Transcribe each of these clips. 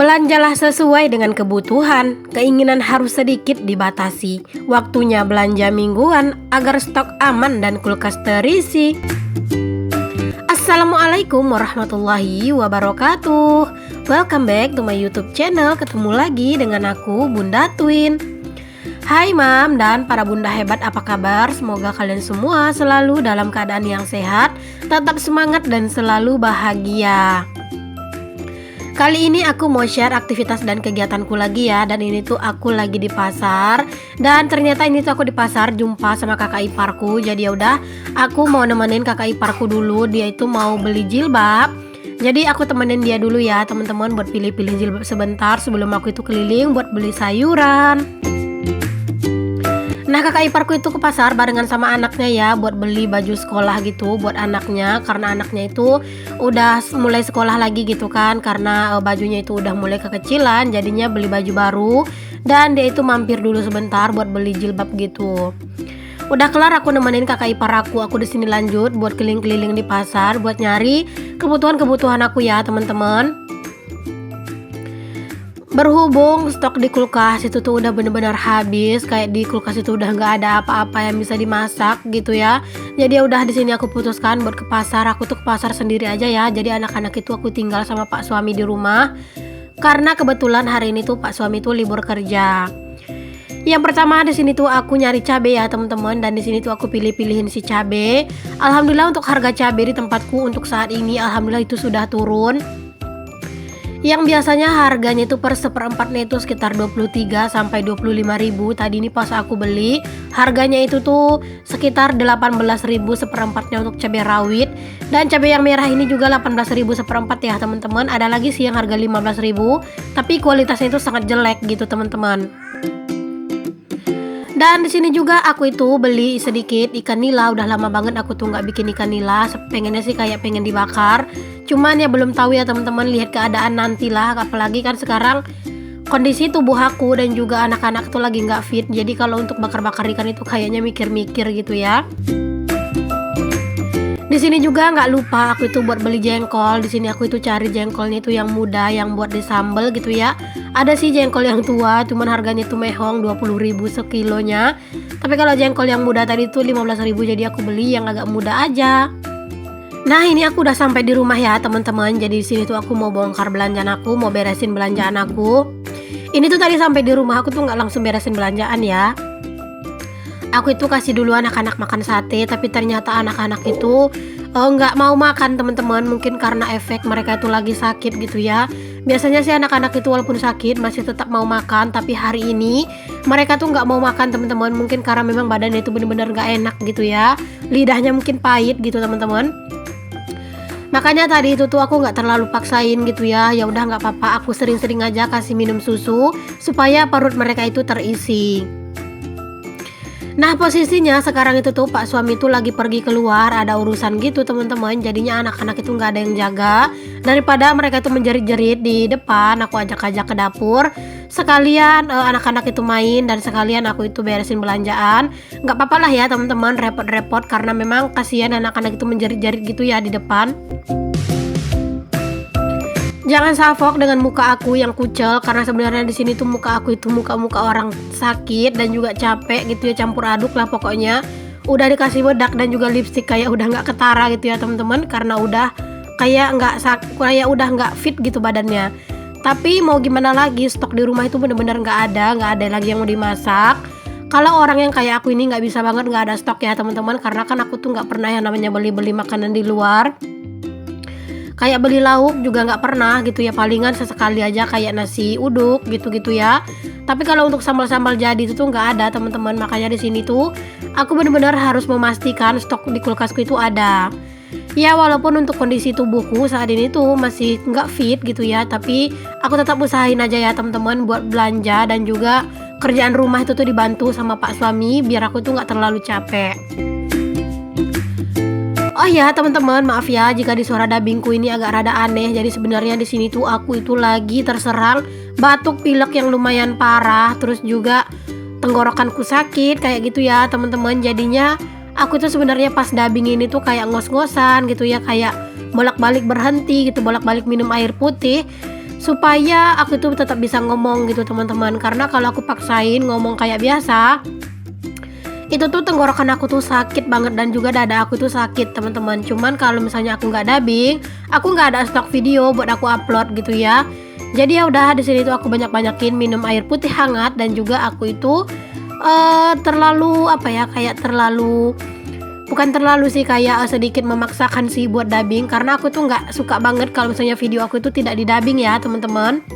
Belanjalah sesuai dengan kebutuhan, keinginan harus sedikit dibatasi. Waktunya belanja mingguan agar stok aman dan kulkas terisi. Assalamualaikum warahmatullahi wabarakatuh. Welcome back to my YouTube channel. Ketemu lagi dengan aku, Bunda Twin. Hai Mam dan para bunda hebat, apa kabar? Semoga kalian semua selalu dalam keadaan yang sehat, tetap semangat dan selalu bahagia. Kali ini aku mau share aktivitas dan kegiatanku lagi ya. Dan ini tuh aku lagi di pasar. Dan ternyata ini tuh aku di pasar jumpa sama kakak iparku. Jadi yaudah, aku mau nemenin kakak iparku dulu. Dia itu mau beli jilbab. Jadi aku temenin dia dulu ya teman-teman, buat pilih-pilih jilbab sebentar sebelum aku itu keliling buat beli sayuran. Nah, kakak iparku itu ke pasar barengan sama anaknya ya, buat beli baju sekolah gitu buat anaknya. Karena anaknya itu udah mulai sekolah lagi gitu kan, karena bajunya itu udah mulai kekecilan, jadinya beli baju baru. Dan dia itu mampir dulu sebentar buat beli jilbab gitu. Udah kelar aku nemenin kakak ipar aku di sini lanjut buat keliling-keliling di pasar buat nyari kebutuhan-kebutuhan aku ya teman-teman. Berhubung stok di kulkas itu tuh udah bener-bener habis, kayak di kulkas itu udah nggak ada apa-apa yang bisa dimasak gitu ya. Jadi ya udah di sini aku putuskan buat ke pasar. Aku tuh ke pasar sendiri aja ya. Jadi anak-anak itu aku tinggal sama pak suami di rumah. Karena kebetulan hari ini tuh pak suami tuh libur kerja. Yang pertama di sini tuh aku nyari cabai ya teman-teman, dan di sini tuh aku pilih-pilihin si cabai. Alhamdulillah untuk harga cabai di tempatku untuk saat ini alhamdulillah itu sudah turun. Yang biasanya harganya itu per seperempatnya itu sekitar 23 sampai 25.000. Tadi ini pas aku beli harganya itu tuh sekitar 18.000 seperempatnya untuk cabai rawit. Dan cabai yang merah ini juga 18.000 seperempat ya teman-teman. Ada lagi sih yang harga 15.000, tapi kualitasnya itu sangat jelek gitu teman-teman. Dan di sini juga aku itu beli sedikit ikan nila. Udah lama banget aku tuh nggak bikin ikan nila. Pengennya sih kayak pengen dibakar. Cuman ya belum tahu ya teman-teman, lihat keadaan nantilah. Apalagi kan sekarang kondisi tubuh aku dan juga anak-anak tuh lagi nggak fit. Jadi kalau untuk bakar-bakar ikan itu kayaknya mikir-mikir gitu ya. Di sini juga nggak lupa aku itu buat beli jengkol. Di sini aku itu cari jengkolnya itu yang muda, yang buat disambel gitu ya. Ada sih jengkol yang tua, cuman harganya itu mehong 20.000 sekilonya. Tapi kalau jengkol yang muda tadi itu 15.000, jadi aku beli yang agak muda aja. Nah, ini aku udah sampai di rumah ya teman-teman. Jadi di sini tuh aku mau bongkar belanjaan aku, mau beresin belanjaan aku. Ini tuh tadi sampai di rumah aku tuh nggak langsung beresin belanjaan ya. Aku itu kasih dulu anak-anak makan sate, tapi ternyata anak-anak itu nggak mau makan teman-teman. Mungkin karena efek mereka itu lagi sakit gitu ya. Biasanya sih anak-anak itu walaupun sakit masih tetap mau makan, tapi hari ini mereka tuh nggak mau makan teman-teman. Mungkin karena memang badannya itu benar-benar nggak enak gitu ya. Lidahnya mungkin pahit gitu teman-teman. Makanya tadi itu tuh aku nggak terlalu paksain gitu ya. Ya udah nggak apa-apa, aku sering-sering aja kasih minum susu supaya perut mereka itu terisi. Nah, posisinya sekarang itu tuh pak suami tuh lagi pergi keluar, ada urusan gitu teman-teman. Jadinya anak-anak itu nggak ada yang jaga. Daripada mereka itu menjerit-jerit di depan, aku ajak-ajak ke dapur. Sekalian anak-anak itu main dan sekalian aku itu beresin belanjaan. Nggak apa-apa lah ya teman-teman, repot-repot karena memang kasihan anak-anak itu menjerit-jerit gitu ya di depan. Jangan salfok dengan muka aku yang kucel, karena sebenarnya di sini tuh muka aku itu muka-muka orang sakit dan juga capek gitu ya, campur aduk lah pokoknya. Udah dikasih bedak dan juga lipstik kayak udah nggak ketara gitu ya teman-teman, karena udah kayak udah nggak fit gitu badannya. Tapi mau gimana lagi, stok di rumah itu bener-bener nggak ada lagi yang mau dimasak. Kalau orang yang kayak aku ini nggak bisa banget nggak ada stok ya teman-teman, karena kan aku tuh nggak pernah yang namanya beli-beli makanan di luar. Kayak beli lauk juga nggak pernah gitu ya, palingan sesekali aja kayak nasi uduk gitu-gitu ya. Tapi kalau untuk sambal-sambal jadi itu tuh nggak ada teman-teman. Makanya di sini tuh aku benar-benar harus memastikan stok di kulkasku itu ada. Ya walaupun untuk kondisi tubuhku saat ini tuh masih nggak fit gitu ya, tapi aku tetap usahain aja ya teman-teman buat belanja dan juga kerjaan rumah itu tuh dibantu sama pak suami biar aku tuh nggak terlalu capek. Oh ya teman-teman, maaf ya jika di suara dubbingku ini agak rada aneh. Jadi sebenarnya di sini tuh aku itu lagi terserang batuk pilek yang lumayan parah, terus juga tenggorokanku sakit kayak gitu ya teman-teman. Jadinya aku tuh sebenarnya pas dubbing ini tuh kayak ngos-ngosan gitu ya, kayak bolak-balik berhenti gitu, bolak-balik minum air putih. supaya aku tuh tetap bisa ngomong gitu teman-teman. Karena kalau aku paksain ngomong kayak biasa, itu tuh tenggorokan aku tuh sakit banget dan juga dada aku tuh sakit teman-teman. Cuman kalau misalnya aku nggak dubbing, aku nggak ada stok video buat aku upload gitu ya. Jadi ya udah, di sini tuh aku banyak-banyakin minum air putih hangat, dan juga aku itu terlalu apa ya, kayak terlalu, bukan terlalu sih, kayak sedikit memaksakan sih buat dubbing, karena aku tuh nggak suka banget kalau misalnya video aku itu tidak di dubbing ya teman-teman.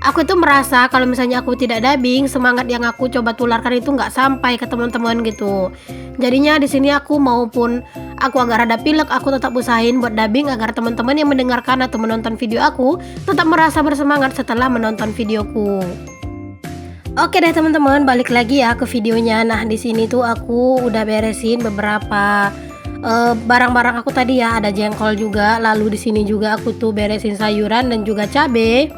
Aku itu merasa kalau misalnya aku tidak dubbing, semangat yang aku coba tularkan itu nggak sampai ke teman-teman gitu. Jadinya di sini aku, maupun aku agak rada pilek, aku tetap usahain buat dubbing agar teman-teman yang mendengarkan atau menonton video aku tetap merasa bersemangat setelah menonton videoku. Oke deh teman-teman, balik lagi ya ke videonya. Nah, di sini tuh aku udah beresin beberapa barang-barang aku tadi ya, ada jengkol juga, lalu di sini juga aku tuh beresin sayuran dan juga cabe.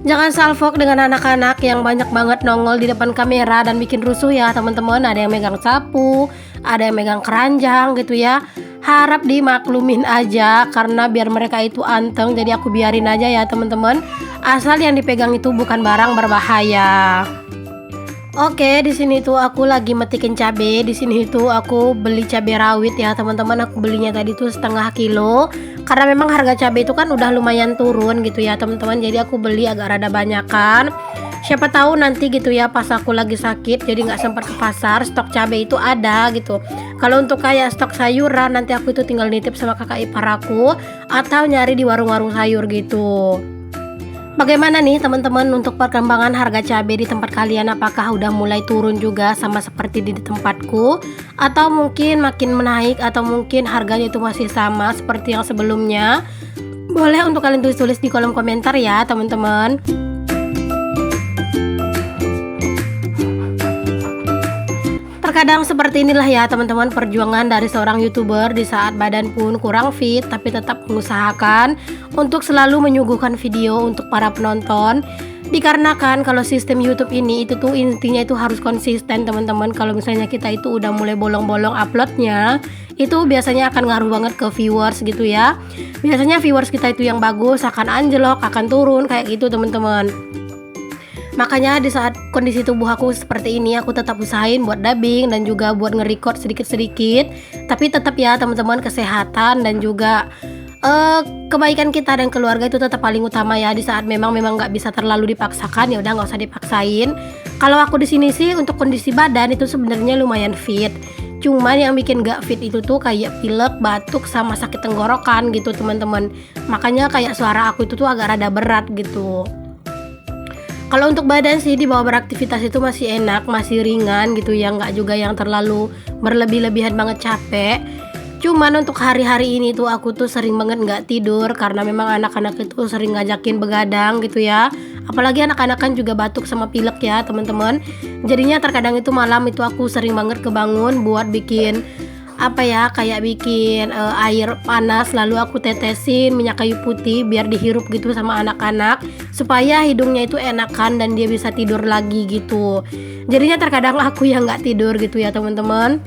Jangan salfok dengan anak-anak yang banyak banget nongol di depan kamera dan bikin rusuh ya teman-teman. Ada yang megang sapu, ada yang megang keranjang gitu ya. Harap dimaklumin aja, karena biar mereka itu anteng, jadi aku biarin aja ya teman-teman. Asal yang dipegang itu bukan barang berbahaya. Oke, di sini tuh aku lagi metikin cabe. Di sini tuh aku beli cabe rawit ya teman-teman. Aku belinya tadi tuh setengah kilo, karena memang harga cabe itu kan udah lumayan turun gitu ya teman-teman. Jadi aku beli agak rada banyakan. Siapa tahu nanti gitu ya, pas aku lagi sakit jadi nggak sempat ke pasar, stok cabe itu ada gitu. Kalau untuk kayak stok sayuran, nanti aku itu tinggal nitip sama kakak ipar aku atau nyari di warung-warung sayur gitu. Bagaimana nih teman-teman untuk perkembangan harga cabai di tempat kalian? Apakah udah mulai turun juga sama seperti di tempatku? Atau mungkin makin menaik, atau mungkin harganya itu masih sama seperti yang sebelumnya? Boleh untuk kalian tulis di kolom komentar ya teman-teman. Terkadang seperti inilah ya teman-teman perjuangan dari seorang YouTuber di saat badan pun kurang fit, tapi tetap mengusahakan untuk selalu menyuguhkan video untuk para penonton. Dikarenakan kalau sistem YouTube ini itu tuh intinya itu harus konsisten teman-teman. Kalau misalnya kita itu udah mulai bolong-bolong uploadnya, itu biasanya akan ngaruh banget ke viewers gitu ya. Biasanya viewers kita itu yang bagus akan anjlok, akan turun kayak gitu teman-teman. Makanya di saat kondisi tubuh aku seperti ini, aku tetap usahain buat dubbing dan juga buat nge-record sedikit-sedikit. Tapi tetap ya teman-teman, kesehatan dan juga kebaikan kita dan keluarga itu tetap paling utama ya. Di saat memang nggak bisa terlalu dipaksakan, ya udah nggak usah dipaksain. Kalau aku di sini sih untuk kondisi badan itu sebenarnya lumayan fit. Cuman yang bikin gak fit itu tuh kayak pilek, batuk, sama sakit tenggorokan gitu teman-teman. Makanya kayak suara aku itu tuh agak rada berat gitu. Kalau untuk badan sih, dibawa beraktivitas itu masih enak, masih ringan gitu ya, nggak juga yang terlalu berlebih-lebihan banget capek. Cuman untuk hari-hari ini tuh aku tuh sering banget nggak tidur, karena memang anak-anak itu sering ngajakin begadang gitu ya. Apalagi anak-anak kan juga batuk sama pilek ya teman-teman. Jadinya terkadang itu malam itu aku sering banget kebangun buat bikin apa ya, kayak bikin air panas, lalu aku tetesin minyak kayu putih biar dihirup gitu sama anak-anak, supaya hidungnya itu enakan dan dia bisa tidur lagi gitu. Jadinya terkadang aku yang nggak tidur gitu ya teman-teman.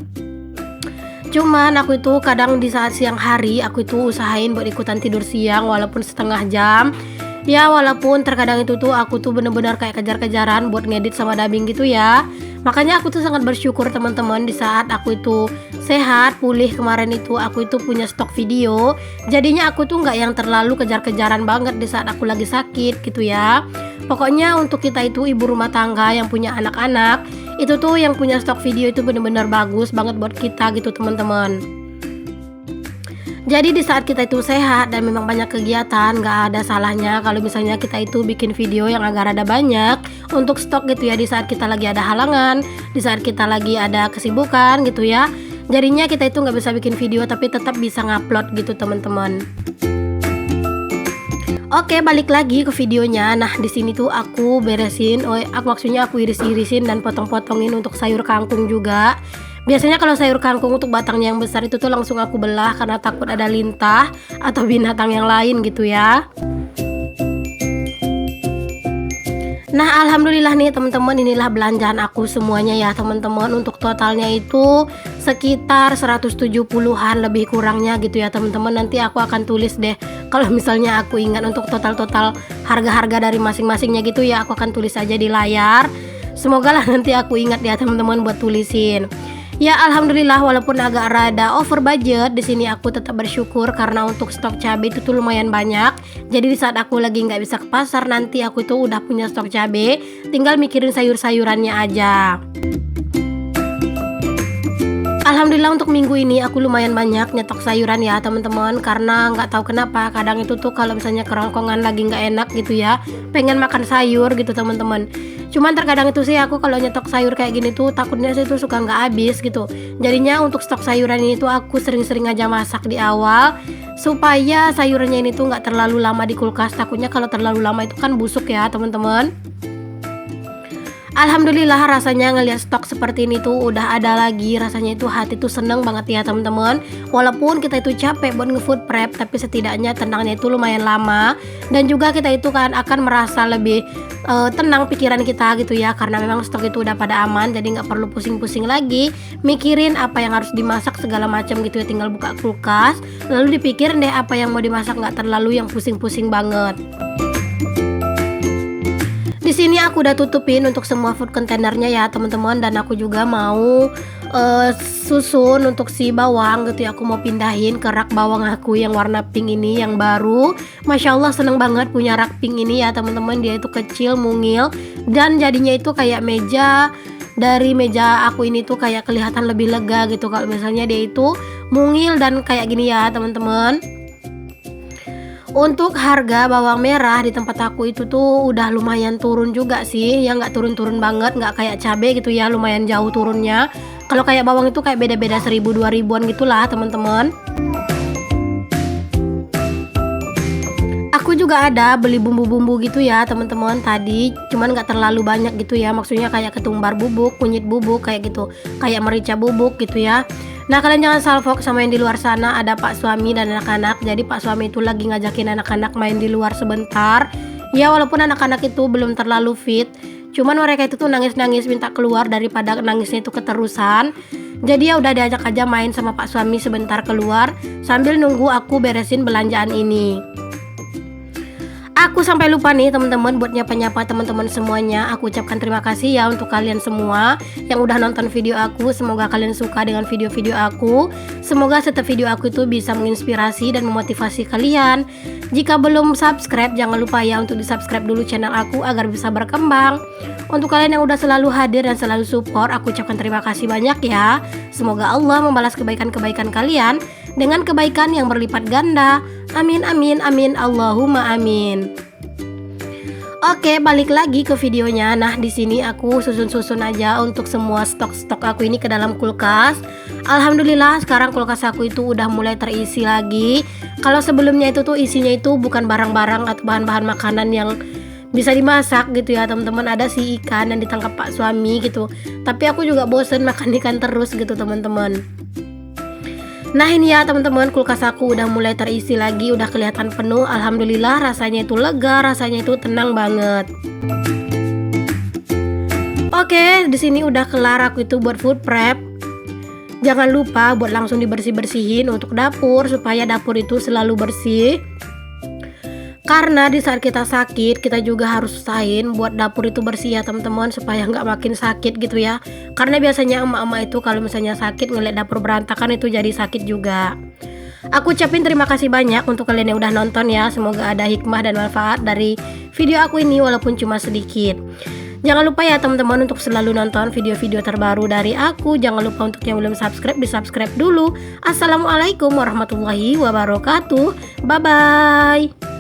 Cuman aku itu kadang di saat siang hari aku itu usahain buat ikutan tidur siang walaupun setengah jam. Ya walaupun terkadang itu tuh aku tuh bener-bener kayak kejar-kejaran buat ngedit sama dubbing gitu ya. Makanya aku tuh sangat bersyukur teman-teman, di saat aku itu sehat, pulih kemarin itu aku itu punya stok video. Jadinya aku tuh nggak yang terlalu kejar-kejaran banget di saat aku lagi sakit gitu ya. Pokoknya untuk kita itu ibu rumah tangga yang punya anak-anak, itu tuh yang punya stok video itu bener-bener bagus banget buat kita gitu teman-teman. Jadi di saat kita itu sehat dan memang banyak kegiatan, nggak ada salahnya kalau misalnya kita itu bikin video yang agak rada banyak untuk stok gitu ya, di saat kita lagi ada halangan, di saat kita lagi ada kesibukan gitu ya. Jadinya kita itu nggak bisa bikin video tapi tetap bisa ngupload gitu teman-teman. Oke, balik lagi ke videonya. Nah, di sini tuh aku beresin, maksudnya aku iris-irisin dan potong-potongin untuk sayur kangkung juga. Biasanya kalau sayur kangkung untuk batangnya yang besar itu tuh langsung aku belah karena takut ada lintah atau binatang yang lain gitu ya. Nah, alhamdulillah nih teman-teman, inilah belanjaan aku semuanya ya teman-teman. Untuk totalnya itu sekitar 170-an lebih kurangnya gitu ya teman-teman. Nanti aku akan tulis deh kalau misalnya aku ingat untuk total-total harga-harga dari masing-masingnya gitu ya, aku akan tulis aja di layar. Semoga lah nanti aku ingat ya teman-teman buat tulisin. Ya alhamdulillah, walaupun agak rada over budget, di sini aku tetap bersyukur karena untuk stok cabai itu tuh lumayan banyak. Jadi di saat aku lagi nggak bisa ke pasar, nanti aku itu udah punya stok cabai, tinggal mikirin sayur-sayurannya aja. Alhamdulillah untuk minggu ini aku lumayan banyak nyetok sayuran ya teman-teman, karena nggak tahu kenapa kadang itu tuh kalau misalnya kerongkongan lagi nggak enak gitu ya, pengen makan sayur gitu teman-teman. Cuman terkadang itu sih aku kalau nyetok sayur kayak gini tuh takutnya sih tuh suka nggak habis gitu. Jadinya untuk stok sayuran ini tuh aku sering-sering aja masak di awal supaya sayurannya ini tuh nggak terlalu lama di kulkas. Takutnya kalau terlalu lama itu kan busuk ya teman-teman. Alhamdulillah rasanya ngelihat stok seperti ini tuh udah ada lagi, rasanya itu hati tuh seneng banget ya teman-teman. Walaupun kita itu capek buat nge-food prep, tapi setidaknya tenangnya itu lumayan lama. Dan juga kita itu kan akan merasa lebih tenang pikiran kita gitu ya, karena memang stok itu udah pada aman. Jadi nggak perlu pusing-pusing lagi mikirin apa yang harus dimasak segala macam gitu ya. Tinggal buka kulkas lalu dipikirin deh apa yang mau dimasak, nggak terlalu yang pusing-pusing banget. Di sini aku udah tutupin untuk semua food containernya ya teman-teman, dan aku juga mau susun untuk si bawang gitu ya. Aku mau pindahin ke rak bawang aku yang warna pink ini yang baru. Masya Allah seneng banget punya rak pink ini ya teman-teman. Dia itu kecil, mungil, dan jadinya itu kayak meja. Dari meja aku ini tuh kayak kelihatan lebih lega gitu kalau misalnya dia itu mungil dan kayak gini ya teman-teman. Untuk harga bawang merah di tempat aku itu tuh udah lumayan turun juga sih. Ya nggak turun-turun banget, nggak kayak cabai gitu ya, lumayan jauh turunnya. Kalau kayak bawang itu kayak beda-beda 1000-2000an gitulah teman-teman. Aku juga ada beli bumbu-bumbu gitu ya teman-teman tadi, cuman nggak terlalu banyak gitu ya. Maksudnya kayak ketumbar bubuk, kunyit bubuk kayak gitu, kayak merica bubuk gitu ya. Nah kalian jangan salfok sama yang di luar sana, ada Pak suami dan anak-anak. Jadi Pak suami itu lagi ngajakin anak-anak main di luar sebentar. Ya walaupun anak-anak itu belum terlalu fit, cuman mereka itu tuh nangis-nangis minta keluar daripada nangisnya itu keterusan. Jadi ya udah diajak aja main sama Pak suami sebentar keluar sambil nunggu aku beresin belanjaan ini. Aku sampai lupa nih teman-teman buat nyapa-nyapa teman-teman semuanya. Aku ucapkan terima kasih ya untuk kalian semua yang udah nonton video aku. Semoga kalian suka dengan video-video aku. Semoga setiap video aku itu bisa menginspirasi dan memotivasi kalian. Jika belum subscribe, jangan lupa ya untuk di subscribe dulu channel aku agar bisa berkembang. Untuk kalian yang udah selalu hadir dan selalu support, aku ucapkan terima kasih banyak ya. Semoga Allah membalas kebaikan-kebaikan kalian dengan kebaikan yang berlipat ganda. Amin amin amin Allahumma amin. Oke, balik lagi ke videonya. Nah, di sini aku susun-susun aja untuk semua stok-stok aku ini ke dalam kulkas. Alhamdulillah sekarang kulkas aku itu udah mulai terisi lagi. Kalau sebelumnya itu tuh isinya itu bukan barang-barang atau bahan-bahan makanan yang bisa dimasak gitu ya teman-teman. Ada si ikan yang ditangkap Pak suami gitu. Tapi aku juga bosen makan ikan terus gitu teman-teman. Nah ini ya teman-teman, kulkas aku udah mulai terisi lagi, udah kelihatan penuh. Alhamdulillah rasanya itu lega, rasanya itu tenang banget. Oke, di sini udah kelar aku itu buat food prep. Jangan lupa buat langsung dibersih-bersihin untuk dapur supaya dapur itu selalu bersih. Karena di saat kita sakit, kita juga harus usahain buat dapur itu bersih ya teman-teman, supaya nggak makin sakit gitu ya. Karena biasanya emak-emak itu kalau misalnya sakit ngeliat dapur berantakan itu jadi sakit juga. Aku ucapin terima kasih banyak untuk kalian yang udah nonton ya. Semoga ada hikmah dan manfaat dari video aku ini walaupun cuma sedikit. Jangan lupa ya teman-teman untuk selalu nonton video-video terbaru dari aku. Jangan lupa untuk yang belum subscribe, di subscribe dulu. Assalamualaikum warahmatullahi wabarakatuh. Bye bye.